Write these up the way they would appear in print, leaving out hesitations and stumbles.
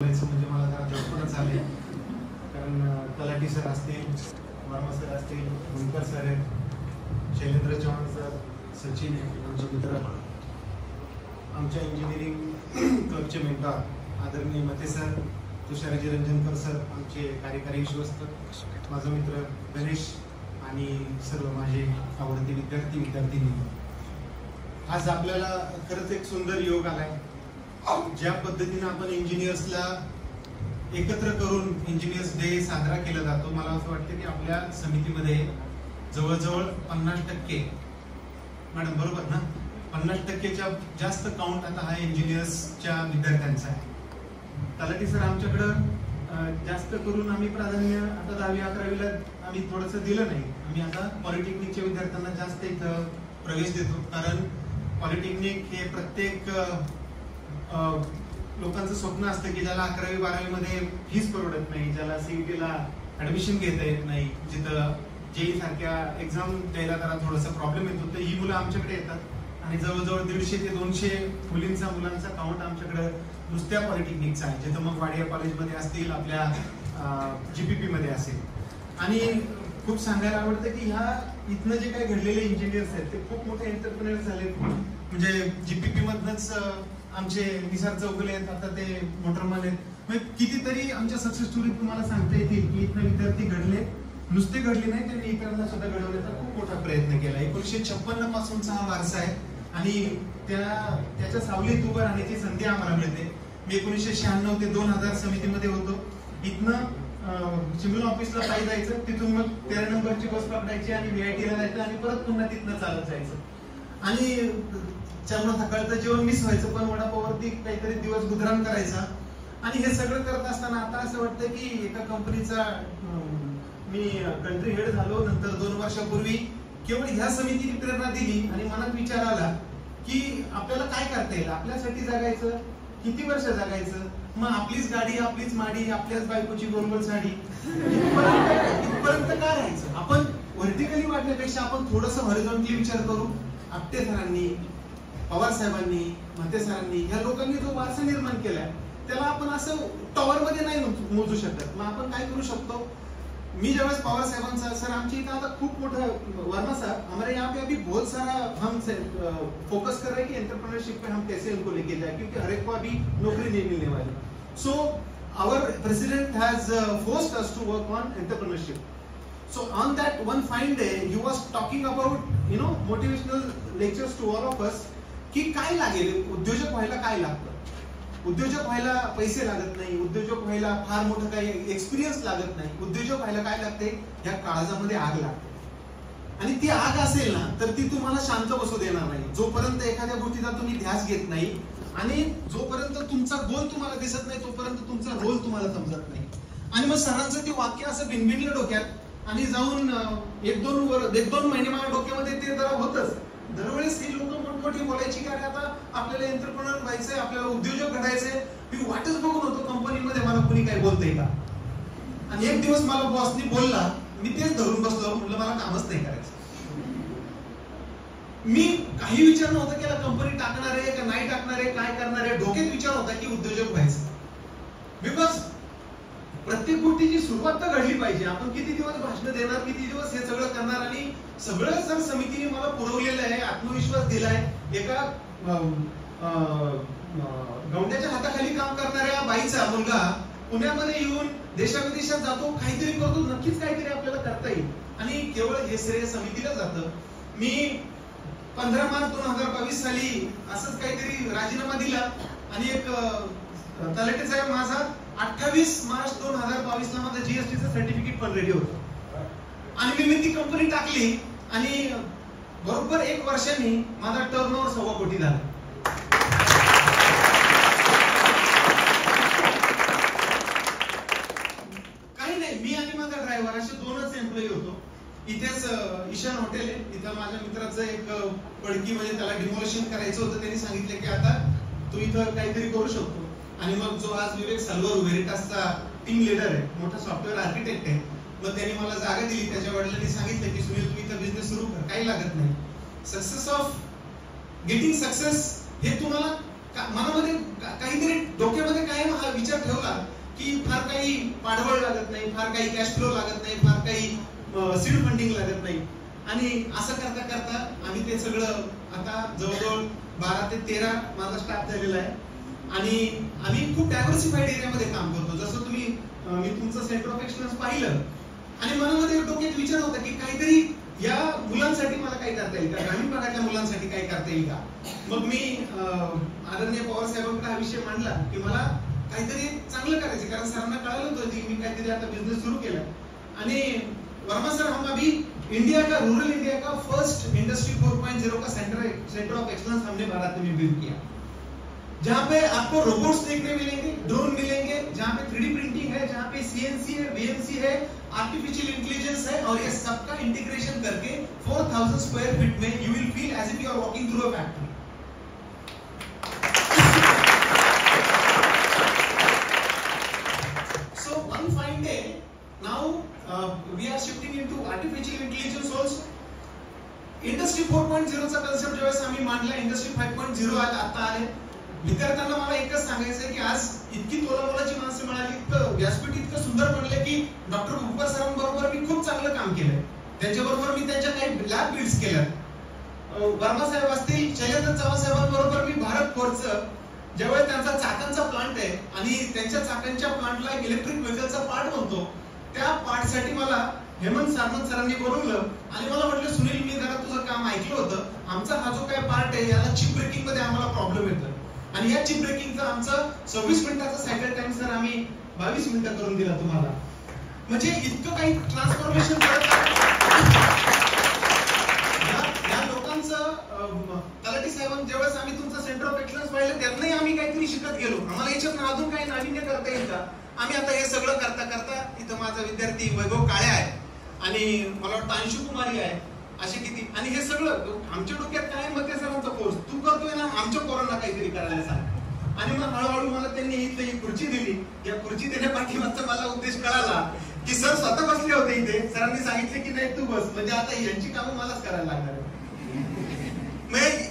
म्हणजे मला जरा झटपटच झाले, कारण तलाठी सर असतील, वर्मा सर असतील, मुनकर सर आहेत, शैलेंद्र चव्हाण सर, सचिन आहे आमचे मित्र, आमच्या इंजिनिअरिंग क्लबचे मेंटर आदरणीय मते सर, तुषारजी रंजनकर सर, आमचे कार्यकारी विश्वस्त, माझा मित्र गणेश आणि सर्व माझे आवडते विद्यार्थिनी. आज आपल्याला खरंच एक सुंदर योग आलाय. ज्या पद्धतीने आपण इंजिनियर्सला एकत्र करून इंजिनियर्स डे साजरा केला जातो, मला असं वाटतं की आपल्या समितीमध्ये जवळजवळ 50%, मॅडम बरोबर ना, 50%च्या जास्त काउंट आता हा इंजिनियर्सच्या विद्यार्थ्यांचा आहे. तलाठी सर आमच्याकडं जास्त करून आम्ही प्राधान्य आता 10वी 11वीला आम्ही थोडंसं दिलं नाही. आम्ही आता पॉलिटेक्निकच्या विद्यार्थ्यांना जास्त इथं प्रवेश देतो, कारण पॉलिटेक्निक हे प्रत्येक लोकांचं स्वप्न असतं की ज्याला 11वी 12वी मध्ये फीस परवडत नाही, ज्याला सीईटीला ऍडमिशन घेता येत नाही, जिथं जेई सारख्या एक्झाम द्यायला जरा थोडासा प्रॉब्लेम येतो, तर ही मुलं आमच्याकडे येतात आणि जवळजवळ 150 ते 200 मुलांचा काउंट आमच्याकडे नुसत्या पॉलिटेक्निकचा आहे, जिथं मग वाडिया कॉलेजमध्ये असतील, आपल्या जीपीपी मध्ये असेल. आणि खूप सांगायला आवडतं की ह्या इथनं जे काही घडलेले इंजिनियर्स आहेत ते खूप मोठे एंटरप्रेन्योर्स झाले. म्हणजे जीपीपी मधनच आमचे निसार चौगुले आहेत, आता ते मोटरमन आहेत. म्हणजे कितीतरी आमच्या सक्सेस स्टोरी तुम्हाला सांगता येतील की इथनं विद्यार्थी घडले, नुसते घडले नाही, त्यांनी इतरांना सुद्धा घडवण्याचा खूप मोठा प्रयत्न केला. 1956 पासूनचा हा वारसा आहे आणि त्याच्या सावलीत उभं राहण्याची संधी आम्हाला मिळते. मी 1996 ते 2000 समितीमध्ये होतो. इथनं सिव्हिल ऑफिसला पायी जायचं, तिथून मग 13 नंबरची बस पकडायची आणि VIT ला जायचं आणि परत पुन्हा तिथनं चालत जायचं. आणि त्यामुळे सकाळचं जेवण मिस व्हायचं, पण वडापावरती काहीतरी दिवस गुजराण करायचा. आणि हे सगळं करत असताना आता असं वाटतं की एका कंपनीचा मी कंट्री हेड झालो, नंतर 2 वर्षापूर्वी केवळ ह्या समितीने प्रेरणा दिली आणि मनात विचार आला की आपल्याला काय करता येईल, आपल्यासाठी जगायचं, किती वर्ष जगायचं, मग आपलीच गाडी, आपलीच माडी, आपल्याच बायकोची गोलगोल साडी, इथपर्यंत काय राहायचं. आपण व्हर्टिकली वाढण्यापेक्षा आपण थोडंसं हॉरिझॉन्टली विचार करू. आपटे सरांनी, पवार साहेबांनी, मते सरांनी, या लोकांनी जो वारसा निर्माण केलाय त्याला आपण असं टॉवर मध्ये नाही मोजू शकत. मग आपण काय करू शकतो. मी ज्यावेळेस पवार साहेबांचा, सर आमच्या इथं आता खूप मोठं वर्मा साहब, हमारे यहाँ पे अभी बहुत सारा हम फोकस कर रहे हैं कि एंटरप्रेन्योरशिप पे हम कैसे उनको लेके जाए, क्योंकि हर एक को अभी नौकरी नहीं मिलने वाली. So our president has forced us to work on entrepreneurship. So on that one fine day, you was talking about, motivational lectures to all of us. की काय लागेल, उद्योजक व्हायला काय लागतं. उद्योजक व्हायला पैसे लागत नाही, उद्योजक व्हायला फार मोठं काही एक्सपिरियन्स लागत नाही. उद्योजक व्हायला काय लागते, ह्या काळजामध्ये आग लागते. आणि ती आग असेल ना तर ती तुम्हाला शांत बसू देणार नाही. जोपर्यंत एखाद्या गोष्टीचा तुम्ही ध्यास घेत नाही आणि जोपर्यंत तुमचा गोल तुम्हाला दिसत नाही, तोपर्यंत तुमचा रोल तुम्हाला समजत नाही. आणि मग सरांचं ते वाक्य असं भिनभिनलं डोक्यात आणि जाऊन 1-2 महिने माझ्या डोक्यामध्ये ते जरा होतच. दरवेळेस ही लोक मोठमोठी बोलायची की अरे आता आपल्याला एंटरप्रेन्योर व्हायचंय, आपल्याला उद्योजक घडायचंय. मी वाटच बघून होतो कंपनीमध्ये मला कुणी काही बोलतंय का. आणि एक दिवस मला बॉसनी बोलला, मी तेच धरून बसलो, म्हटलं मला कामच नाही करायचं. मी काही विचार नव्हता केला कंपनी टाकणार आहे का नाही टाकणार आहे, काय करणार आहे. डोक्यात विचार होता की उद्योजक व्हायचं. बिकॉज प्रत्येक गोष्टीची सुरुवात तर घडली पाहिजे. आपण किती दिवस भाषण देणार, किती दिवस हे सगळं करणार. आणि सगळं जर समितीने मला पुरवलेलं आहे, आत्मविश्वास दिलाय. एका गौंड्याच्या हाताखाली काम करणाऱ्या बाईचा मुलगा पुण्यामध्ये येऊन देशाविदेशात जातो, काहीतरी करतो, नक्कीच काहीतरी आपल्याला करता येईल. आणि केवळ हे श्रेय समितीला जातं. मी 15 मार्च 2022 साली असंच काहीतरी राजीनामा दिला आणि एक तलाठी साहेब माझा 28 मार्च 2022 ला माझं जीएसटीचं सर्टिफिकेट पण रेडी होतं. आणि मी ती कंपनी टाकली आणि बरोबर 1 वर्षांनी माझा टर्नओव्हर 1.25 कोटी झाला. काही नाही, मी आणि माझा ड्रायव्हर असे 2च एम्प्लॉई होतो. इथेच ईशान हॉटेल आहे, तिथं माझ्या मित्राचं एक पडकी, म्हणजे त्याला डिमोलेशन करायचं होतं. त्यांनी सांगितलं की आता तू इथं काहीतरी करू शकतो. आणि मग जो आज विवेक सलवर व्हेरिटासचा टीम लीडर आहे, मोठा सॉफ्टवेअर आर्किटेक्ट आहे, मग त्यांनी मला जागा दिली. त्याच्या वडिलांनी सांगितलं की सुनील तू इथं बिझनेस सुरू कर, काही लागत नाही. सक्सेस ऑफ गेटिंग सक्सेस हे तुम्हाला मनामध्ये काहीतरी डोक्यामध्ये कायम हा विचार ठेवला की फार काही पाठबळ लागत नाही, फार काही कॅश फ्लो लागत नाही, फार काही सीड फंडिंग लागत नाही. आणि असं करता करता आम्ही ते सगळं आता जवळजवळ 12 ते 13 माझा स्टाफ झालेला आहे. आणि आम्ही खूप डायव्हर्सिफाईड एरियामध्ये काम करतो. जसं तुम्ही मी तुमचं सेंटर ऑफ एक्सलन्स पाहिलं आणि मनामध्ये डोक्यात विचार होता की काहीतरी या मुलांसाठी मला काय करता येईल का, ग्रामीण भागातल्या मुलांसाठी काय करता येईल का. मग मी आदरणीय पवार साहेबांकडे हा विषय मांडला की मला काहीतरी चांगलं करायचं, कारण सरांना कळालं होतं की मी काहीतरी आता बिझनेस सुरू केला. आणि वर्मा सर, हम अभी इंडिया का, रूरल इंडिया का फर्स्ट इंडस्ट्री 4.0 का सेंटर ऑफ एक्सलेंस हमने भारत में बिल्ड किया, जहाँ पे आपको रोबोट्स देखने मिलेंगे, ड्रोन मिलेंगे, जहाँ पे 3D प्रिंटिंग है, जहाँ पे CNC है, VNC है, आर्टिफिशियल इंटेलिजेंस है, और ये सबका इंटीग्रेशन करके 4000 स्क्वायर फीट में you will feel as if you are walking through a factory. So one fine day, now we are shifting into artificial intelligence also. Industry 4.0 चा concept ज्यावेळेस आम्ही मांडला, इंडस्ट्री 5.0 आता आले. विद्यार्थ्यांना मला एकच सांगायचं आहे की आज इतकी तोलामोलाची माणसं मिळाली, इतकं व्यासपीठ इतकं सुंदर बनले की डॉक्टर भूपर सरांबरोबर मी खूप चांगलं काम केलंय. त्यांच्याबरोबर मी त्यांच्या काही लॅब बिल्ड्स केल्या. वर्मा साहेब असतील, शैलेंद्र चव्हाण साहेबांबरोबर मी भारत फोर्सचं ज्यावेळेस त्यांचा चाकांचा प्लांट आहे आणि त्यांच्या चाकांच्या प्लांटला एक इलेक्ट्रिक व्हेकलचा पार्ट बनतो, त्या पार्टसाठी मला हेमंत सामंत सरांनी बोलवलं आणि मला म्हटलं, सुनील मी जरा तुझं काम ऐकलं होतं, आमचा हा जो काय पार्ट आहे याला चिप ब्रेकिंग मध्ये आम्हाला प्रॉब्लेम येतो आणि या चिप ब्रेकिंगचा आमचं 26 मिनिटाचा सायकल टाइम सर आम्ही 22 मिनिटं करून दिला तुम्हाला. म्हणजे इतकं काही ट्रान्सफॉर्मेशन करत या लोकांचं. तलाठी साहेबांनी ज्यावेळेस आम्ही तुमचं सेंटर ऑफ एक्सलन्स पाहिलं, त्यातनंही आम्ही काहीतरी शिकत गेलो. आम्हाला याच्यात अजून काही नाविन्य करता येईल का. आम्ही आता हे सगळं करता करता, इथं माझा विद्यार्थी वैभव काळे आहे आणि मला वाटतं अंशु कुमारी आहे, असे किती. आणि हे सगळं आमच्या डोक्यात काय मग ते सरांचा कोर्स तू करतोय ना, आमच्या पोरांना काहीतरी करायला सांग. आणि मग हळूहळू मला त्यांनी इथे ही खुर्ची दिली. या खुर्ची देण्यापाठीमागचा मला उद्देश कळाला की सर स्वतः बसले होते इथे, सरांनी सांगितले की नाही तू बस, म्हणजे आता यांची कामं मलाच करायला लागणार आहे.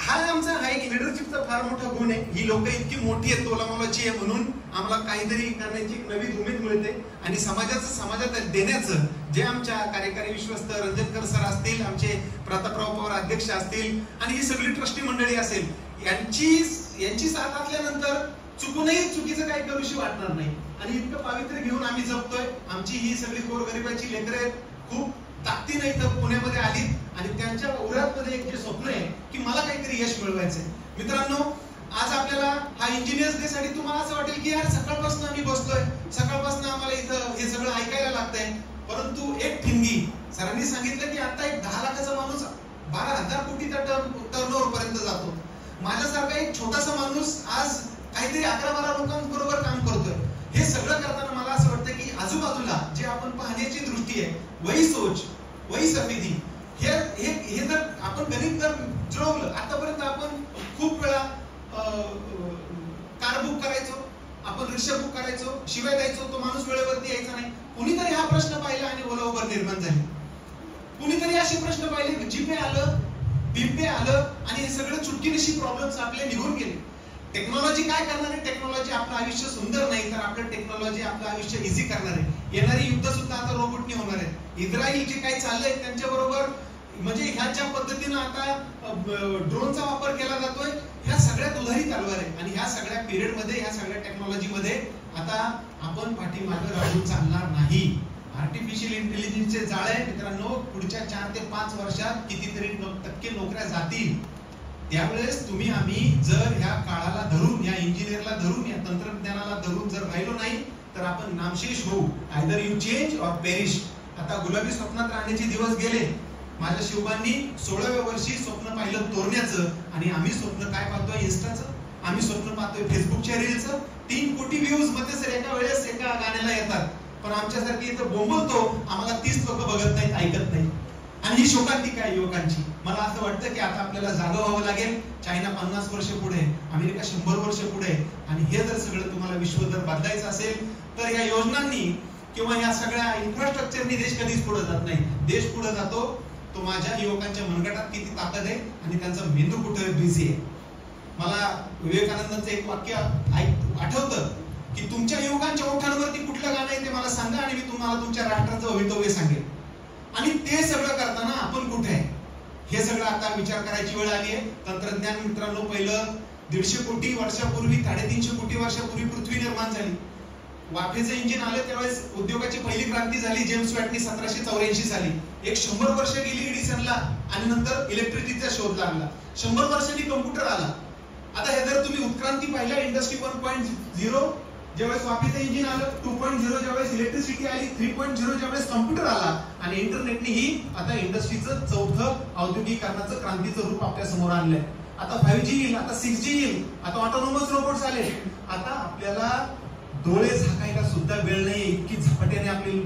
हा आमचा हा एक लिडरशिपचा फार मोठा गुण आहे. ही लोक इतकी मोठी आहेत, तोलामोलाची आहे, म्हणून आम्हाला काहीतरी करण्याची एक नवी उमेद मिळते. आणि समाजात देण्याचं जे आमच्या कार्यकारी विश्वस्त रंजनकर सर असतील, आमचे प्रतापराव पवार अध्यक्ष असतील आणि ही सगळी ट्रस्टी मंडळी असेल, यांची साथ असल्यानंतर चुकूनही चुकीचं काही करूशी वाटणार नाही. आणि इतकं पावित्र्य घेऊन आम्ही जगतोय. आमची ही सगळी गोरगरिबाची लेकरं खूप ताकदीने इथं पुण्यामध्ये आली आणि त्यांच्या उरातमध्ये एक जे स्वप्न आहे की मला काहीतरी यश मिळवायचंय. मित्रांनो, आज आपल्याला हा इंजिनियर्स डे साठी तुम्हाला असं वाटेल की यार सकाळपासून आम्ही बसलोय, सकाळपासून आम्हाला इथं हे सगळं ऐकायला लागतंय, परंतु एक ठिणगी सरांनी सांगितलं की आता एक 10 लाखाचा माणूस 12,000 कोटीचा टर्नओव्हर पर्यंत जातो. माझ्यासारखा एक छोटासा माणूस आज काहीतरी 11-12 लोकांबरोबर काम करतोय. हे सगळं करताना मला असं वाटतं की आजूबाजूला जे आपण पाहण्याची दृष्टी आहे, वही सोच, वही समिती, हे जर आपण गणित जर जुळवलं, आतापर्यंत आपण खूप वेळा कार बुक करायचो, आपण रिक्षा बुक करायचो, शिवाय द्यायचो, तो माणूस वेळेवरती यायचा नाही. कुणीतरी हा प्रश्न पाहिला आणि ओला उबर निर्माण झाली. कुणीतरी असे प्रश्न पाहिले, जीपे आलं, भीमपे आलं आणि हे सगळं चुटकीनिशी प्रॉब्लेम्स आपले निघून गेले. टेक्नॉलॉजी काय करणार आहे? टेक्नॉलॉजी आपलं आयुष्य सुंदर नाही तर आपलं टेक्नॉलॉजी आपलं आयुष्य इझी करणार आहे. येणारी युद्ध सुद्धा आता रोबोटनी होणार आहे. इस्रायल जे काही चाललंय त्यांच्या बरोबर, म्हणजे ह्याच्या पद्धतीनं आता ड्रोनचा वापर केला जातोय. ह्या सगळ्यात उधारी तलवार आहे आणि ह्या सगळ्या पिरियड मध्ये, ह्या सगळ्या टेक्नॉलॉजी मध्ये आता आपण पाठीमागे राहून चालणार नाही. आर्टिफिशियल इंटेलिजन्सचे जाळे मित्रांनो पुढच्या 4 ते 5 वर्षात कितीतरी टक्के नोकऱ्या जातील. त्यावेळेस तुम्ही आम्ही जर ह्या काळाला धरून, या इंजिनियरला धरून, या तंत्रज्ञानाला धरून जर राहिलो नाही तर आपण नामशेष होऊ. Either you change or perish. आता गुलाबी स्वप्नात राहण्याचे दिवस गेले. माझ्या शिवबांनी 16व्या वर्षी स्वप्न पाहिलं तोरण्याचं आणि आम्ही स्वप्न काय पाहतोय? इन्स्टाचं. आम्ही स्वप्न पाहतोय फेसबुकच्या रीलचं. 3 कोटी व्ह्यूज मध्ये सर एका वेळेस एका गाण्याला येतात, पण आमच्यासारखी इथं बोंबलतो, आम्हाला 30 लोक बघत नाहीत, ऐकत नाही. आणि ही शोकांतिका आहे युवकांची. मला असं वाटतं की आता आपल्याला जागं व्हावं लागेल. चायना 50 वर्ष पुढे, अमेरिका 100 वर्ष पुढे. आणि हे जर सगळं तुम्हाला विश्व जर बदलायचं असेल तर या योजनांनी किंवा या सगळ्या इन्फ्रास्ट्रक्चरनी देश कधीच पुढे जात नाही. देश पुढे जातो तो माझ्या युवकांच्या मनगटात किती ताकद आहे आणि त्यांचा मेंदू कुठे बिझी आहे. मला विवेकानंदांचं एक वाक्य आठवतं की तुमच्या युवकांच्या ओठांवरती कुठलं गाणं आहे ते मला सांगा आणि मी तुम्हाला तुमच्या राष्ट्राचं भवितव्य सांगेन. आणि ते सगळं करताना आपण कुठे आहे हे सगळं आता विचार करायची वेळ आली आहे. तंत्रज्ञान मित्रांनो, पहिलं 150 कोटी वर्षापूर्वी 350 कोटी वर्षापूर्वी पृथ्वी निर्माण झाली. वाफेचं इंजिन आलं त्यावेळेस उद्योगाची पहिली क्रांती झाली जेम्स वॅटनी 1784 साली. एक 100 वर्ष गेली एडिसनला आणि नंतर इलेक्ट्रिसिटीचा शोध लागला. 100 वर्षांनी कम्प्युटर आला. आता हे जर तुम्ही उत्क्रांती पाहिल्या, इंडस्ट्री 1.0 ज्यावेळेस वाफेचं इंजिन आलं, 2.0 ज्यावेळेस इलेक्ट्रिसिटी आली, 3.0 ज्यावेळेस कम्प्युटर आला आणि इंटरनेटने ही आता इंडस्ट्रीचं चौथं औद्योगिकरणाचं क्रांतीचं रूप आपल्या समोर आणलंय. आता 5G येईल, आता 6G येईल, आता ऑटोनॉमस रोबोट्स आले. आता आपल्याला डोळे झाकायला सुद्धा वेळ नाही, इतकी झपाट्याने आपली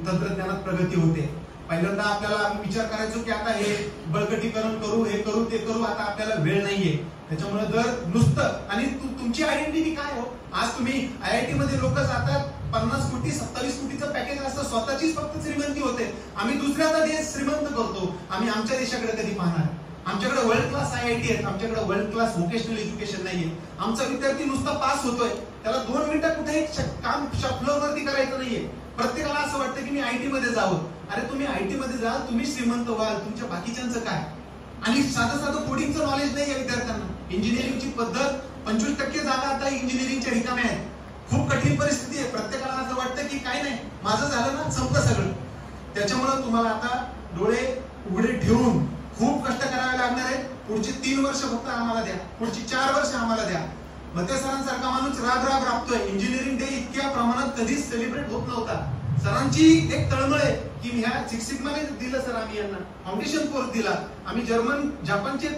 तंत्रज्ञानात प्रगती होते. पहिल्यांदा आपल्याला विचार करायचो की आता हे बळकटीकरण करू, हे करू, ते करू. आता आपल्याला वेळ नाहीये. त्याच्यामुळे जर नुसतं आणि तुमची आयडेंटिटी काय हो, आज तुम्ही IIT मध्ये लोक जातात, 50 कोटी 27 कोटीचं पॅकेज असतं, स्वतःचीच फक्त श्रीमंती होते. आम्ही दुसऱ्याचा देश श्रीमंत करतो. आम्ही आमच्या देशाकडे कधी पाहणार? आमच्याकडे वर्ल्ड क्लास IIT आहेत, आमच्याकडे वर्ल्ड क्लास व्होकेशनल एज्युकेशन नाहीये. आमचा विद्यार्थी नुसता पास होतोय, त्याला 2 मिनिटं कुठेही काम शॉप फ्लोअर वरती करायचं नाहीये. प्रत्येकाला असं वाटतं की मी IT मध्ये जावं. अरे तुम्ही IT मध्ये जा, तुम्ही श्रीमंत व्हाल, तुमच्या बाकीच्यांचं काय? आणि साधं कोडिंगचं नॉलेज नाही आहे विद्यार्थ्यांना. इंजिनिअरिंगची पद्धत 25% जागा आता इंजिनिअरिंगच्या रिकाम्या आहेत. खूप कठीण परिस्थिती आहे. प्रत्येकाला असं वाटतं की काय नाही, माझं झालं ना, संपलं सगळं. त्याच्यामुळे तुम्हाला आता डोळे उघडे ठेवून खूप कष्ट करावे लागणार आहेत. पुढची 3 वर्ष फक्त आम्हाला द्या, पुढची 4 वर्ष आम्हाला द्या. मते सरांसारखा माणूस राग राबतोय. इंजिनिअरिंग डे इतक्या प्रमाणात कधीच सेलिब्रेट होत नव्हता. सरांची एक तळमळ आहे की ह्या 6 सिग्माने दिलं सर, आम्ही यांना फाउंडेशन कोर्स दिला. आम्ही जापानचे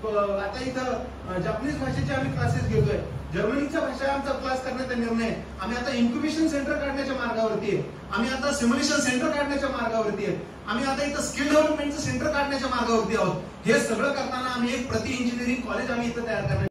आता इथं जपानीज भाषेचे आम्ही क्लासेस घेतोय. जर्मनीच्या भाषा आमचा क्लास करण्याचा निर्णय. आम्ही आता इन्क्युबेशन सेंटर काढण्याच्या मार्गावरती आहे. आम्ही आता सिम्युलेशन सेंटर काढण्याच्या मार्गावरती आहे. आम्ही आता इथं स्किल डेव्हलपमेंटचं सेंटर काढण्याच्या मार्गावरती आहोत. हे सगळं करताना आम्ही एक प्रति इंजिनिअरिंग कॉलेज आम्ही इथं तयार करणार.